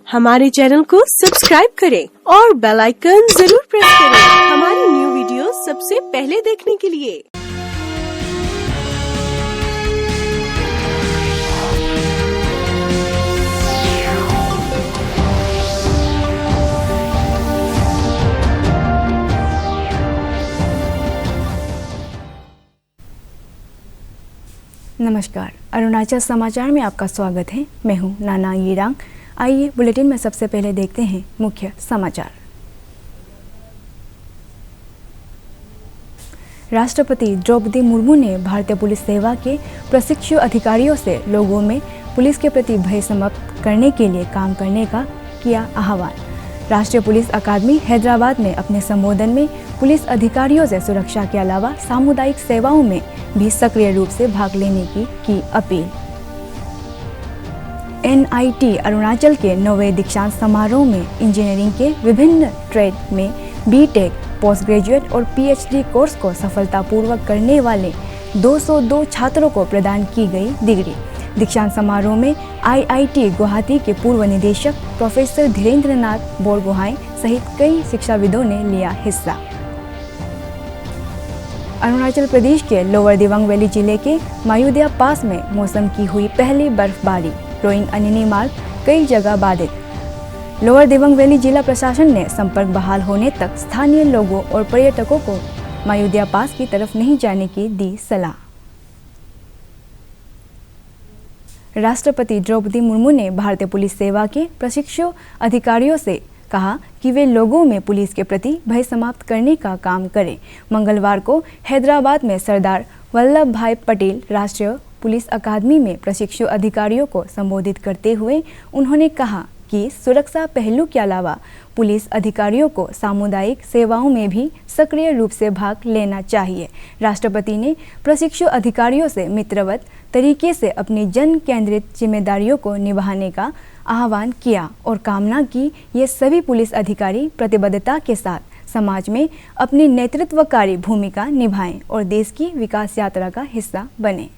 हमारे चैनल को सब्सक्राइब करें और बेल आइकन जरूर प्रेस करें हमारी न्यू वीडियो सबसे पहले देखने के लिए। नमस्कार, अरुणाचल समाचार में आपका स्वागत है। मैं हूं नाना यिरांग। आइए बुलेटिन में सबसे पहले देखते हैं मुख्य समाचार। राष्ट्रपति द्रौपदी मुर्मू ने भारतीय पुलिस सेवा के प्रशिक्षु अधिकारियों से लोगों में पुलिस के प्रति भय समाप्त करने के लिए काम करने का किया आह्वान। राष्ट्रीय पुलिस अकादमी हैदराबाद में अपने संबोधन में पुलिस अधिकारियों से सुरक्षा के अलावा सामुदायिक सेवाओं में भी सक्रिय रूप से भाग लेने की अपील। NIT अरुणाचल के 9वें दीक्षांत समारोह में इंजीनियरिंग के विभिन्न ट्रेड में BTech, पोस्ट ग्रेजुएट और PhD कोर्स को सफलतापूर्वक करने वाले 202 छात्रों को प्रदान की गई डिग्री। दीक्षांत समारोह में IIT गुवाहाटी के पूर्व निदेशक प्रोफेसर धीरेन्द्र नाथ बोरगोहाई सहित कई शिक्षाविदों ने लिया हिस्सा। अरुणाचल प्रदेश के लोअर दिबांग वैली जिले के मायूदिया पास में मौसम की हुई पहली बर्फबारी, रोइंग अनिनी मार्ग कई जगह बाधित। लोअर दिबांग वैली जिला प्रशासन ने संपर्क बहाल होने तक स्थानीय लोगों और पर्यटकों को मायूदिया पास की तरफ नहीं जाने की दी सलाह। राष्ट्रपति द्रौपदी मुर्मू ने भारतीय पुलिस सेवा के प्रशिक्षु अधिकारियों से कहा कि वे लोगों में पुलिस के प्रति भय समाप्त करने का काम करें। मंगलवार को हैदराबाद में सरदार वल्लभ भाई पटेल राष्ट्रीय पुलिस अकादमी में प्रशिक्षु अधिकारियों को संबोधित करते हुए उन्होंने कहा कि सुरक्षा पहलू के अलावा पुलिस अधिकारियों को सामुदायिक सेवाओं में भी सक्रिय रूप से भाग लेना चाहिए। राष्ट्रपति ने प्रशिक्षु अधिकारियों से मित्रवत तरीके से अपनी जन केंद्रित जिम्मेदारियों को निभाने का आह्वान किया और कामना की ये सभी पुलिस अधिकारी प्रतिबद्धता के साथ समाज में अपनी नेतृत्वकारी भूमिका निभाएं और देश की विकास यात्रा का हिस्सा बने।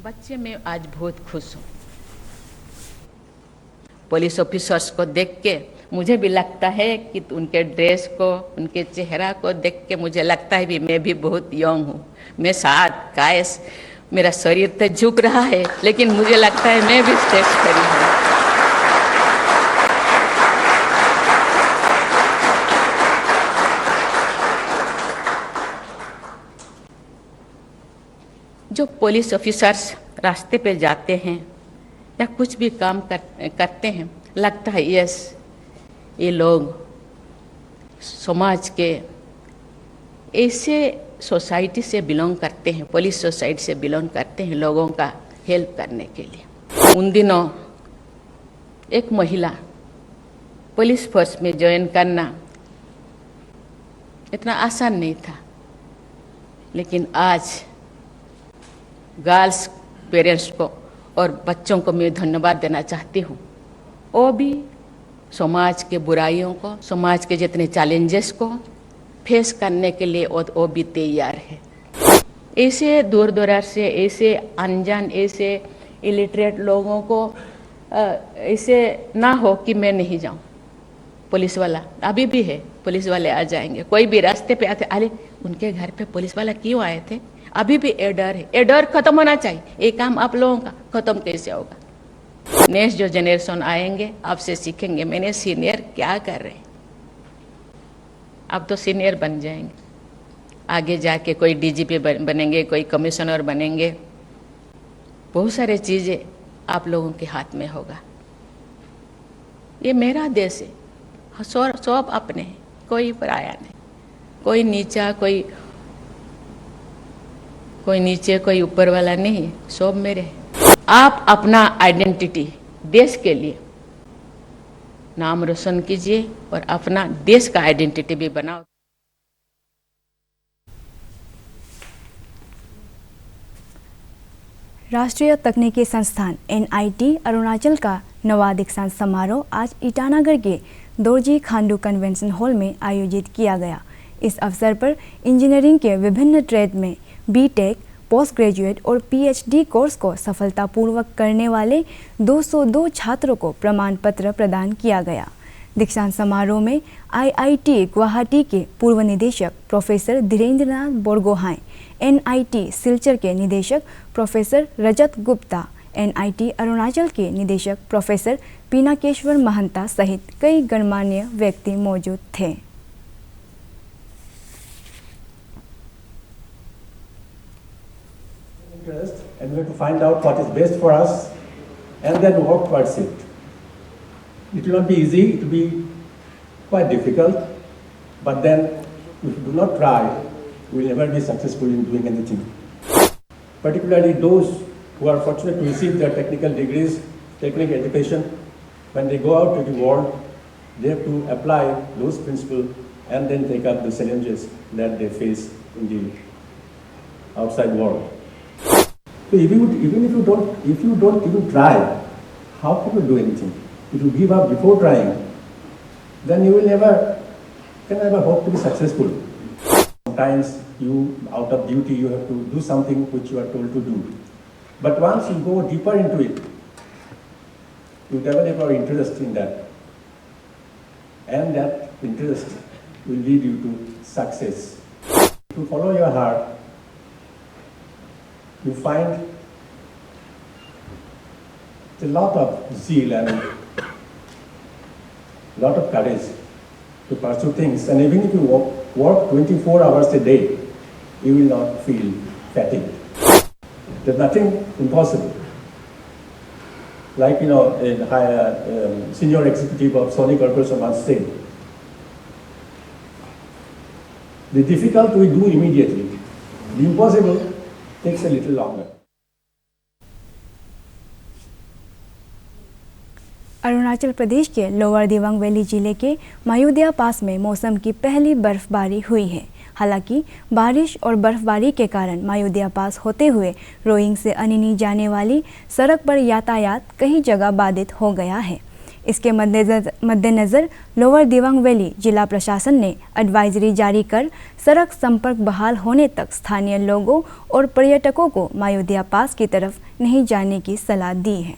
बच्चे मैं आज बहुत खुश हूँ। पुलिस ऑफिसर्स को देख के मुझे भी लगता है कि उनके ड्रेस को, उनके चेहरा को देख के मुझे लगता है भी मैं भी बहुत यंग हूँ। मैं साथ कायस मेरा शरीर तो झुक रहा है, लेकिन मुझे लगता है मैं भी स्टेज खड़ी हूँ। जो पुलिस ऑफिसर्स रास्ते पे जाते हैं या कुछ भी काम करते हैं, लगता है यस ये लोग समाज के ऐसे सोसाइटी से बिलोंग करते हैं, पुलिस सोसाइटी से बिलोंग करते हैं, लोगों का हेल्प करने के लिए। उन दिनों एक महिला पुलिस फोर्स में ज्वाइन करना इतना आसान नहीं था, लेकिन आज गर्ल्स पेरेंट्स को और बच्चों को मैं धन्यवाद देना चाहती हूँ। वो भी समाज के बुराइयों को, समाज के जितने चैलेंजेस को फेस करने के लिए वो भी तैयार है। ऐसे दूर दराज से, ऐसे अनजान, ऐसे इलिटरेट लोगों को ऐसे ना हो कि मैं नहीं जाऊँ। पुलिस वाला अभी भी है, पुलिस वाले आ जाएंगे। कोई भी रास्ते पे आते, अरे उनके घर पे पुलिस वाला क्यों आए थे? अभी भी ये डर है। ये डर खत्म होना चाहिए। ये काम आप लोगों का खत्म कैसे होगा? नेक्स्ट जो जनरेशन आएंगे आपसे सीखेंगे, मैंने सीनियर क्या कर रहे हैं। अब तो सीनियर बन जाएंगे, आगे जाके कोई DGP बनेंगे, कोई कमिश्नर बनेंगे। बहुत सारे चीज़ें आप लोगों के हाथ में होगा। ये मेरा देश है, सब अपने हैं, कोई पराया नहीं, कोई नीचा, कोई नीचे, कोई ऊपर वाला नहीं, सब मेरे हैं। आप अपना आइडेंटिटी देश के लिए नाम रोशन कीजिए और अपना देश का आइडेंटिटी भी बनाओ। राष्ट्रीय तकनीकी संस्थान NIT अरुणाचल का 9वां दीक्षांत समारोह आज ईटानगर के दोरजी खांडू कन्वेंशन हॉल में आयोजित किया गया। इस अवसर पर इंजीनियरिंग के विभिन्न ट्रेड में BTech, पोस्ट ग्रेजुएट और पीएचडी कोर्स को सफलतापूर्वक करने वाले 202 छात्रों को प्रमाण पत्र प्रदान किया गया। दीक्षांत समारोह में आईआईटी गुवाहाटी के पूर्व निदेशक प्रोफेसर धीरेन्द्रनाथ बोरगोहाई, एनआईटी सिलचर के निदेशक प्रोफेसर रजत गुप्ता, एनआईटी अरुणाचल के निदेशक प्रोफेसर पिनाकेश्वर महंता सहित कई गणमान्य व्यक्ति मौजूद थे। And we have to find out what is best for us and then work towards it. It will not be easy, it will be quite difficult, but then if we do not try, we will never be successful in doing anything. Particularly those who are fortunate to receive their technical degrees, technical education, when they go out to the world, they have to apply those principles and then take up the challenges that they face in the outside world. So even if you don't even try, how can you do anything? If you give up before trying, then you will can never hope to be successful. Sometimes out of duty, you have to do something which you are told to do. But once you go deeper into it, you develop your interest in that. And that interest will lead you to success. If you follow your heart, you find a lot of zeal and a lot of courage to pursue things. And even if you work 24 hours a day, you will not feel fatigued. There's nothing impossible. Like, a senior executive of Sony Corporation once said, the difficult we do immediately, the impossible takes a little longer. Arunachal Pradesh के lower Dibang valley जिले के मायूदिया पास में मौसम की पहली बर्फबारी हुई है। हालांकि बारिश और बर्फबारी के कारण मायूदिया पास होते हुए रोइंग से अनिनी जाने वाली सड़क पर यातायात कई जगह बाधित हो गया है। इसके मद्देनज़र लोअर दिबांग वैली जिला प्रशासन ने एडवाइजरी जारी कर सड़क संपर्क बहाल होने तक स्थानीय लोगों और पर्यटकों को मायूदिया पास की तरफ नहीं जाने की सलाह दी है।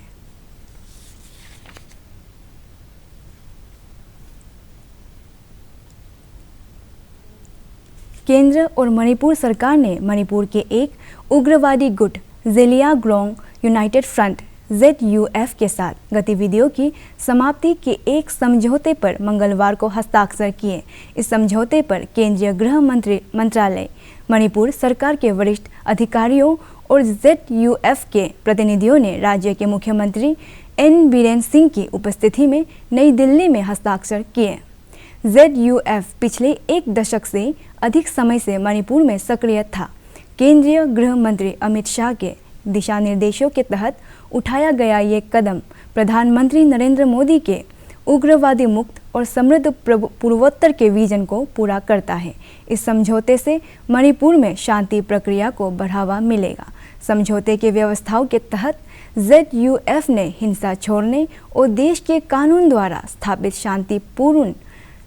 केंद्र और मणिपुर सरकार ने मणिपुर के एक उग्रवादी गुट ज़ेलियांगरोंग यूनाइटेड फ्रंट ZUF के साथ गतिविधियों की समाप्ति के एक समझौते पर मंगलवार को हस्ताक्षर किए। इस समझौते पर केंद्रीय गृह मंत्रालय, मणिपुर सरकार के वरिष्ठ अधिकारियों और ZUF के प्रतिनिधियों ने राज्य के मुख्यमंत्री N बीरेन सिंह की उपस्थिति में नई दिल्ली में हस्ताक्षर किए। ZUF पिछले एक दशक से अधिक समय से मणिपुर में सक्रिय था। केंद्रीय गृह मंत्री अमित शाह के दिशा निर्देशों के तहत उठाया गया ये कदम प्रधानमंत्री नरेंद्र मोदी के उग्रवादी मुक्त और समृद्ध पूर्वोत्तर के विजन को पूरा करता है। इस समझौते से मणिपुर में शांति प्रक्रिया को बढ़ावा मिलेगा। समझौते के व्यवस्थाओं के तहत ZUF ने हिंसा छोड़ने और देश के कानून द्वारा स्थापित शांतिपूर्ण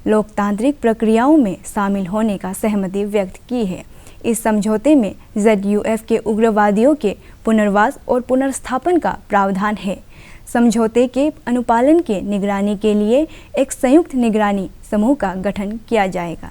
लोकतांत्रिक प्रक्रियाओं में शामिल होने का सहमति व्यक्त की है। इस समझौते में ZUF के उग्रवादियों के पुनर्वास और पुनर्स्थापन का प्रावधान है। समझौते के अनुपालन के निगरानी के लिए एक संयुक्त निगरानी समूह का गठन किया जाएगा।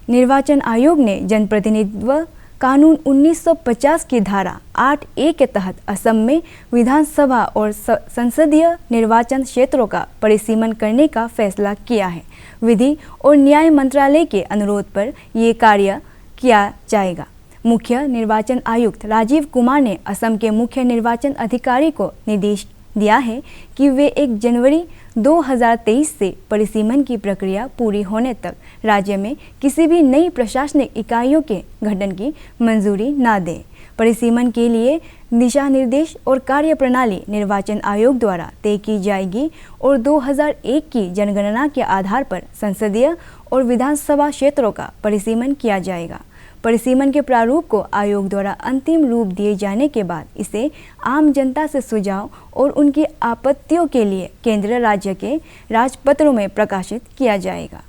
निर्वाचन आयोग ने जनप्रतिनिधित्व कानून 1950 की धारा 8A के तहत असम में विधानसभा और संसदीय निर्वाचन क्षेत्रों का परिसीमन करने का फैसला किया है। विधि और न्याय मंत्रालय के अनुरोध पर ये कार्य किया जाएगा। मुख्य निर्वाचन आयुक्त राजीव कुमार ने असम के मुख्य निर्वाचन अधिकारी को निर्देश दिया है कि वे 1 जनवरी 2023 से परिसीमन की प्रक्रिया पूरी होने तक राज्य में किसी भी नई प्रशासनिक इकाइयों के गठन की मंजूरी न दें। परिसीमन के लिए दिशा निर्देश और कार्यप्रणाली निर्वाचन आयोग द्वारा तय की जाएगी और 2001 की जनगणना के आधार पर संसदीय और विधानसभा क्षेत्रों का परिसीमन किया जाएगा। परिसीमन के प्रारूप को आयोग द्वारा अंतिम रूप दिए जाने के बाद इसे आम जनता से सुझाव और उनकी आपत्तियों के लिए केंद्र राज्य के राजपत्रों में प्रकाशित किया जाएगा।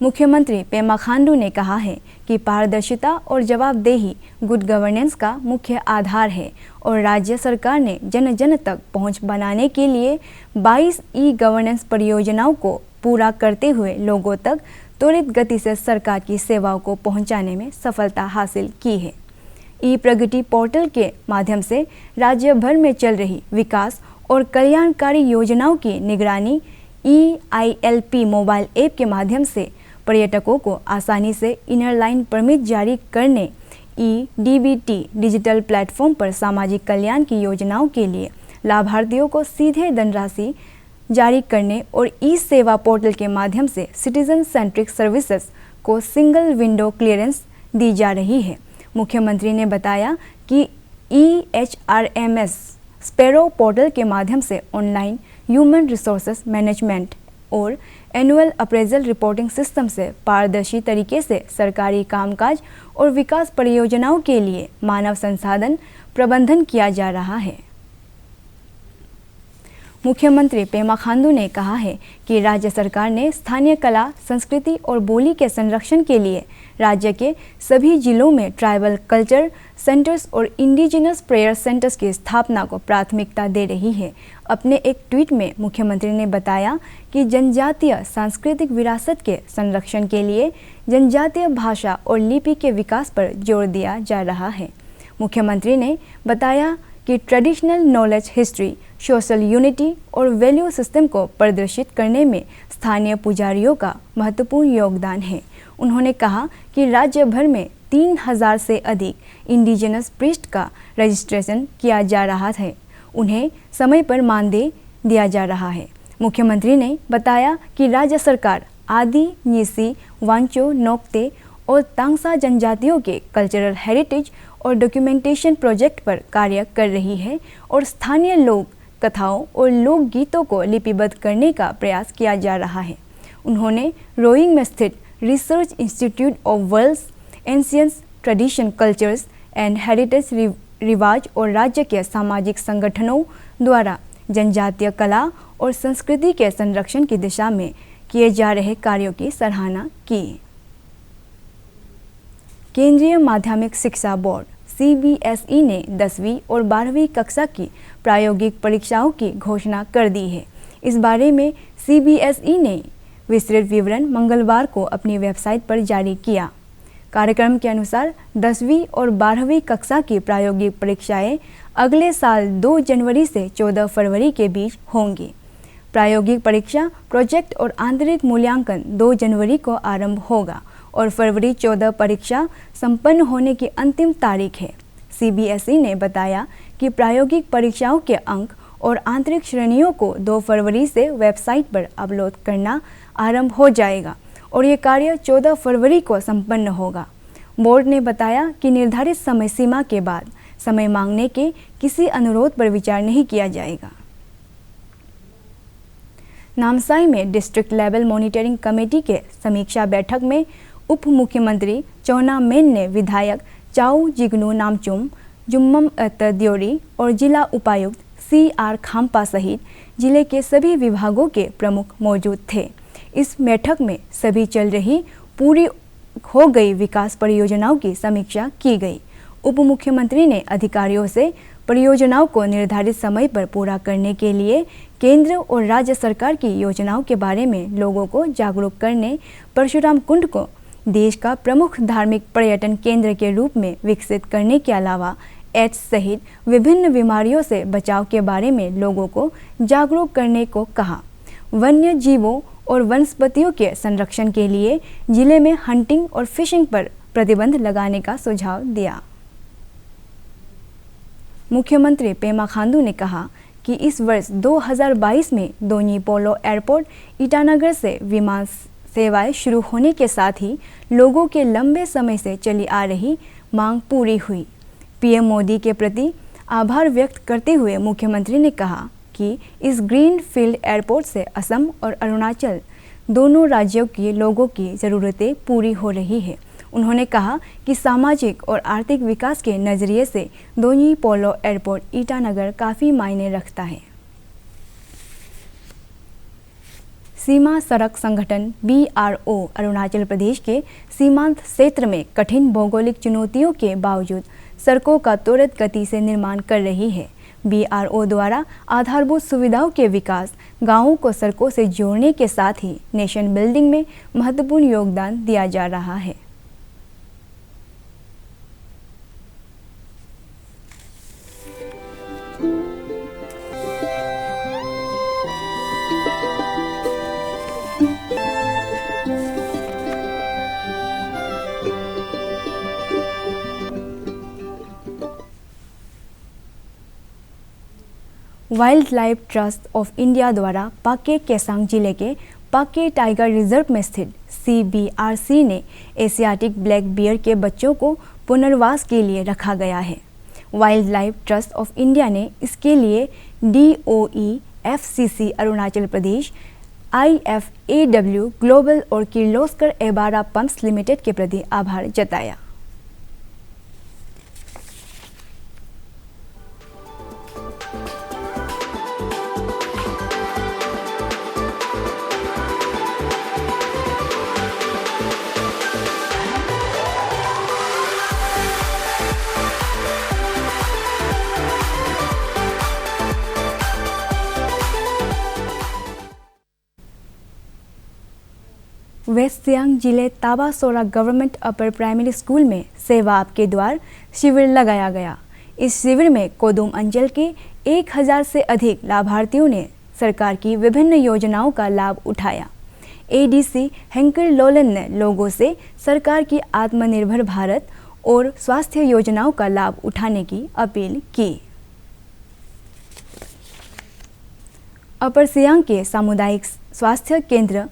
मुख्यमंत्री पेमा खांडू ने कहा है कि पारदर्शिता और जवाबदेही गुड गवर्नेंस का मुख्य आधार है और राज्य सरकार ने जन जन तक पहुंच बनाने के लिए 22 ई गवर्नेंस परियोजनाओं को पूरा करते हुए लोगों तक त्वरित गति से सरकार की सेवाओं को पहुंचाने में सफलता हासिल की है। ई प्रगति पोर्टल के माध्यम से राज्य भर में चल रही विकास और कल्याणकारी योजनाओं की निगरानी EILP मोबाइल ऐप के माध्यम से पर्यटकों को आसानी से इनर लाइन परमिट जारी करने, EDBT डिजिटल प्लेटफॉर्म पर सामाजिक कल्याण की योजनाओं के लिए लाभार्थियों को सीधे धनराशि जारी करने और ई सेवा पोर्टल के माध्यम से सिटीजन सेंट्रिक सर्विसेज को सिंगल विंडो क्लियरेंस दी जा रही है। मुख्यमंत्री ने बताया कि EHRMS स्पैरो पोर्टल के माध्यम से ऑनलाइन ह्यूमन रिसोर्सेज मैनेजमेंट और एनुअल अप्रेजल रिपोर्टिंग सिस्टम से पारदर्शी तरीके से सरकारी कामकाज और विकास परियोजनाओं के लिए मानव संसाधन प्रबंधन किया जा रहा है। मुख्यमंत्री पेमा खांडू ने कहा है कि राज्य सरकार ने स्थानीय कला, संस्कृति और बोली के संरक्षण के लिए राज्य के सभी जिलों में ट्राइबल कल्चर सेंटर्स और इंडिजिनस प्रेयर सेंटर्स की स्थापना को प्राथमिकता दे रही है। अपने एक ट्वीट में मुख्यमंत्री ने बताया कि जनजातीय सांस्कृतिक विरासत के संरक्षण के लिए जनजातीय भाषा और लिपि के विकास पर जोर दिया जा रहा है। मुख्यमंत्री ने बताया कि traditional knowledge, history, social unity और वैल्यू सिस्टम को प्रदर्शित करने में स्थानीय पुजारियों का महत्वपूर्ण योगदान है। उन्होंने कहा कि राज्य भर में 3000 से अधिक इंडिजिनस प्रीस्ट का रजिस्ट्रेशन किया जा रहा है। उन्हें समय पर मानदेय दिया जा रहा है। मुख्यमंत्री ने बताया कि राज्य सरकार आदि, न्यीसी, वांचो, नोक्ते और तांगसा जनजातियों के कल्चरल हेरिटेज और डॉक्यूमेंटेशन प्रोजेक्ट पर कार्य कर रही है और स्थानीय लोक कथाओं और लोकगीतों को लिपिबद्ध करने का प्रयास किया जा रहा है। उन्होंने रोइंग में स्थित research institute of world's ancient tradition cultures and heritage रिवाज और राज्य के सामाजिक संगठनों द्वारा जनजातीय कला और संस्कृति के संरक्षण की दिशा में किए जा रहे कार्यों की सराहना की। केंद्रीय माध्यमिक शिक्षा बोर्ड CBSE ने 10वीं और 12वीं कक्षा की प्रायोगिक परीक्षाओं की घोषणा कर दी है। इस बारे में CBSE ने विस्तृत विवरण मंगलवार को अपनी वेबसाइट पर जारी किया। कार्यक्रम के अनुसार 10वीं और 12वीं कक्षा की प्रायोगिक परीक्षाएं अगले साल 2 जनवरी से 14 फरवरी के बीच होंगी। प्रायोगिक परीक्षा, प्रोजेक्ट और आंतरिक मूल्यांकन 2 जनवरी को आरंभ होगा और फरवरी 14 परीक्षा संपन्न होने की अंतिम तारीख है। CBSE ने बताया कि प्रायोगिक परीक्षाओं के अंक और आंतरिक श्रेणियों को 2 फरवरी से वेबसाइट पर अपलोड करना आरंभ हो जाएगा और ये कार्य 14 फरवरी को संपन्न होगा। बोर्ड ने बताया कि निर्धारित समय सीमा के बाद समय मांगने के किसी अनुरोध पर विचार नहीं किया जाएगा। नामसाई में डिस्ट्रिक्ट लेवल मॉनिटरिंग कमेटी के समीक्षा बैठक में उप मुख्यमंत्री चौना मेन ने विधायक चाउ जिग्नू नामचुम, जुम्मम द्योरी और जिला उपायुक्त CR खाम्पा सहित जिले के सभी विभागों के प्रमुख मौजूद थे। इस बैठक में सभी चल रही पूरी हो गई विकास परियोजनाओं की समीक्षा की गई। उप मुख्यमंत्री ने अधिकारियों से परियोजनाओं को निर्धारित समय पर पूरा करने के लिए केंद्र और राज्य सरकार की योजनाओं के बारे में लोगों को जागरूक करने, परशुराम कुंड को देश का प्रमुख धार्मिक पर्यटन केंद्र के रूप में विकसित करने के अलावा एड्स सहित विभिन्न बीमारियों से बचाव के बारे में लोगों को जागरूक करने को कहा। वन्य जीवों और वनस्पतियों के संरक्षण के लिए जिले में हंटिंग और फिशिंग पर प्रतिबंध लगाने का सुझाव दिया। मुख्यमंत्री पेमा खांडू ने कहा कि इस वर्ष 2022 में दोन्यी पोलो एयरपोर्ट ईटानगर से विमान सेवाएं शुरू होने के साथ ही लोगों के लंबे समय से चली आ रही मांग पूरी हुई। PM मोदी के प्रति आभार व्यक्त करते हुए मुख्यमंत्री ने कहा कि इस ग्रीन फील्ड एयरपोर्ट से असम और अरुणाचल दोनों राज्यों के लोगों की ज़रूरतें पूरी हो रही है। उन्होंने कहा कि सामाजिक और आर्थिक विकास के नज़रिए से दोन्यी पोलो एयरपोर्ट ईटानगर काफ़ी मायने रखता है। सीमा सड़क संगठन BRO अरुणाचल प्रदेश के सीमांत क्षेत्र में कठिन भौगोलिक चुनौतियों के बावजूद सड़कों का त्वरित गति से निर्माण कर रही है। BRO द्वारा आधारभूत सुविधाओं के विकास, गांवों को सड़कों से जोड़ने के साथ ही नेशन बिल्डिंग में महत्वपूर्ण योगदान दिया जा रहा है। Wild life trust of India द्वारा पाके केसांग जिले के पाके टाइगर रिजर्व में स्थित CBRC ने एशियाटिक ब्लैक बियर के बच्चों को पुनर्वास के लिए रखा गया है। Wild life trust of India ने इसके लिए DOE FCC Arunachal Pradesh, IFAW global और किर्लोस्कर एबारा पंप्स लिमिटेड के प्रति आभार जताया। वेस्ट सियांग जिले ताबासोरा गवर्नमेंट अपर प्राइमरी स्कूल में सेवा आपके द्वार शिविर लगाया गया। इस शिविर में कोदुम अंचल के 1000 से अधिक लाभार्थियों ने सरकार की विभिन्न योजनाओं का लाभ उठाया। ADC हेंकर लोलन ने लोगों से सरकार की आत्मनिर्भर भारत और स्वास्थ्य योजनाओं का लाभ उठाने की अपील की। अपर सियांग के सामुदायिक स्वास्थ्य केंद्र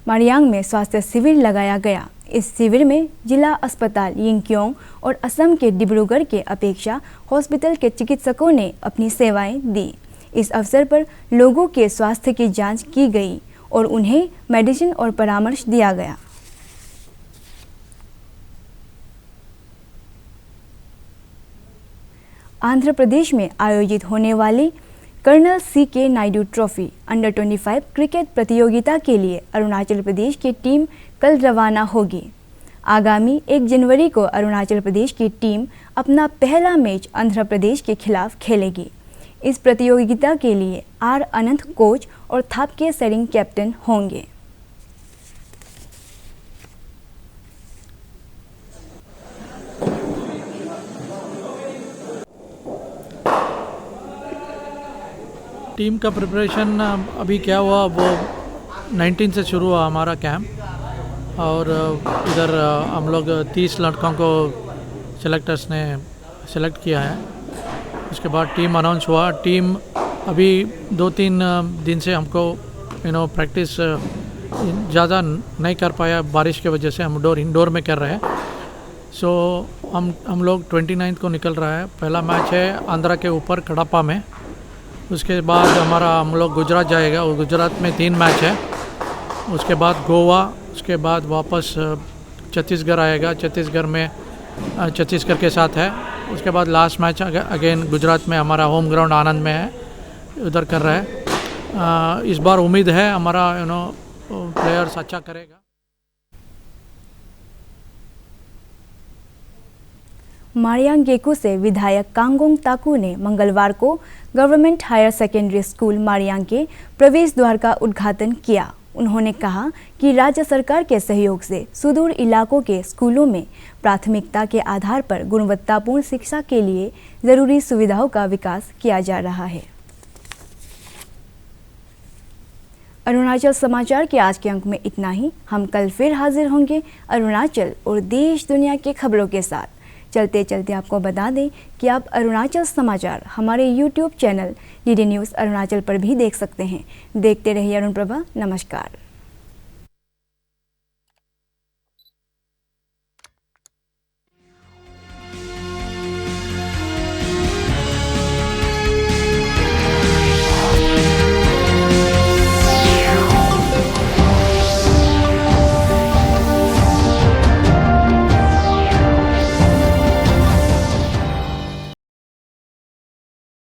मारियांग में स्वास्थ्य शिविर लगाया गया। इस शिविर में जिला अस्पताल यिंगक्योंग और असम के डिब्रूगढ़ के अपेक्षा हॉस्पिटल के चिकित्सकों ने अपनी सेवाएं दी। इस अवसर पर लोगों के स्वास्थ्य की जांच की गई और उन्हें मेडिसिन और परामर्श दिया गया। आंध्र प्रदेश में आयोजित होने वाली colonel CK Naidu trophy under 25 cricket प्रतियोगिता के लिए अरुणाचल प्रदेश की टीम कल रवाना होगी। आगामी 1 जनवरी को अरुणाचल प्रदेश की टीम अपना पहला मैच आंध्र प्रदेश के खिलाफ खेलेगी। इस प्रतियोगिता के लिए R अनंत कोच और थापके सेरिंग कैप्टन होंगे। टीम का प्रिपरेशन अभी क्या हुआ, वो 19 से शुरू हुआ हमारा कैंप और इधर हम लोग 30 लड़कों को सेलेक्टर्स ने सेलेक्ट किया है। उसके बाद टीम अनाउंस हुआ। टीम अभी 2-3 दिन से हमको प्रैक्टिस ज़्यादा नहीं कर पाया, बारिश की वजह से हम इंडोर में कर रहे हैं। सो हम लोग 29 को निकल रहा है। पहला मैच है आंध्रा के ऊपर कड़ापा में। उसके बाद हम लोग गुजरात जाएगा और गुजरात में 3 मैच है। उसके बाद गोवा, उसके बाद वापस छत्तीसगढ़ आएगा। छत्तीसगढ़ में छत्तीसगढ़ के साथ है। उसके बाद लास्ट मैच अगेन गुजरात में हमारा होम ग्राउंड आनंद में है, उधर कर रहा है। इस बार उम्मीद है हमारा प्लेयर्स अच्छा करेगा। मारियांग गेकू से विधायक कांगोंग ताकू ने मंगलवार को government higher secondary school Mariyang के प्रवेश द्वार का उद्घाटन किया। उन्होंने कहा कि राज्य सरकार के सहयोग से सुदूर इलाकों के स्कूलों में प्राथमिकता के आधार पर गुणवत्तापूर्ण शिक्षा के लिए ज़रूरी सुविधाओं का विकास किया जा रहा है। अरुणाचल समाचार के आज के अंक में इतना ही। हम कल फिर हाजिर होंगे अरुणाचल और देश दुनिया के खबरों के साथ। चलते चलते आपको बता दें कि आप अरुणाचल समाचार हमारे YouTube channel DD news Arunachal पर भी देख सकते हैं। देखते रहिए अरुण प्रभा। नमस्कार।